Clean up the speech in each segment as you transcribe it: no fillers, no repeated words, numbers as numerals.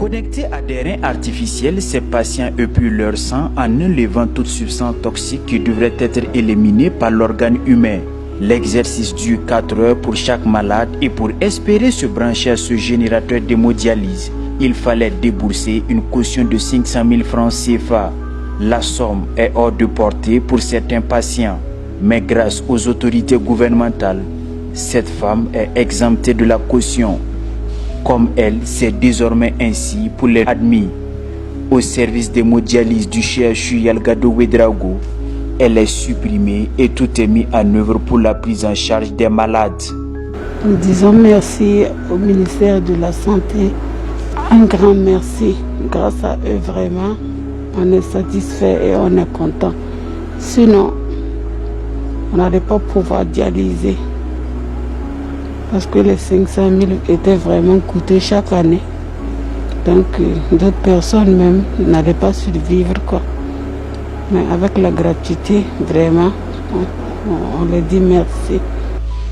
Connectés à des reins artificiels, ces patients épuisent leur sang en enlevant toute substance toxique qui devrait être éliminée par l'organe humain. L'exercice dure 4 heures pour chaque malade et pour espérer se brancher à ce générateur d'hémodialyse, il fallait débourser une caution de 500 000 francs CFA. La somme est hors de portée pour certains patients, mais grâce aux autorités gouvernementales, cette femme est exemptée de la caution. Comme elle, c'est désormais ainsi pour les admis au service d'hémodialyse du CHU Yalgado Ouédraogo. Elle est supprimée et tout est mis en œuvre pour la prise en charge des malades. Nous disons merci au ministère de la Santé. Un grand merci. Grâce à eux, vraiment, on est satisfait et on est content. Sinon, on n'allait pas pouvoir dialyser. Parce que les 500 000 étaient vraiment coûtés chaque année. Donc, d'autres personnes même n'allaient pas survivre, quoi. Mais avec la gratuité, vraiment, on leur dit merci.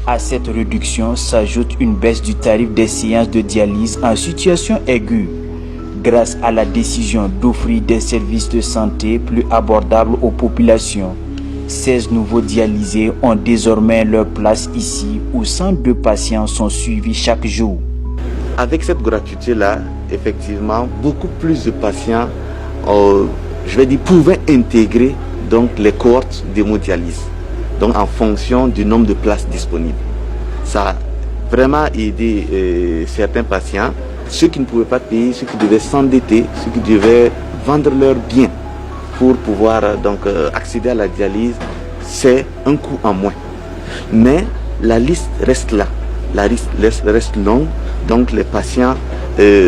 À cette réduction s'ajoute une baisse du tarif des séances de dialyse en situation aiguë, grâce à la décision d'offrir des services de santé plus abordables aux populations. 16 nouveaux dialysés ont désormais leur place ici, où 102 patients sont suivis chaque jour. Avec cette gratuité-là, effectivement, beaucoup plus de patients, pouvaient intégrer donc, les cohortes d'hémodialyse, donc en fonction du nombre de places disponibles. Ça a vraiment aidé certains patients, ceux qui ne pouvaient pas payer, ceux qui devaient s'endetter, ceux qui devaient vendre leurs biens pour pouvoir accéder à la dialyse. C'est un coût en moins. Mais la liste reste là, la liste reste longue, donc les patients,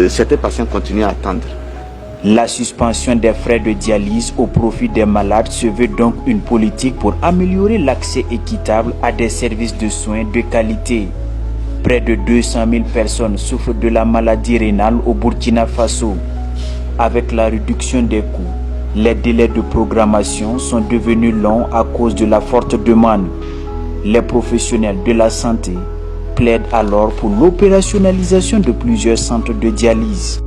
certains patients continuent à attendre. La suspension des frais de dialyse au profit des malades se veut donc une politique pour améliorer l'accès équitable à des services de soins de qualité. Près de 200 000 personnes souffrent de la maladie rénale au Burkina Faso. Avec la réduction des coûts, les délais de programmation sont devenus longs à cause de la forte demande. Les professionnels de la santé plaident alors pour l'opérationnalisation de plusieurs centres de dialyse.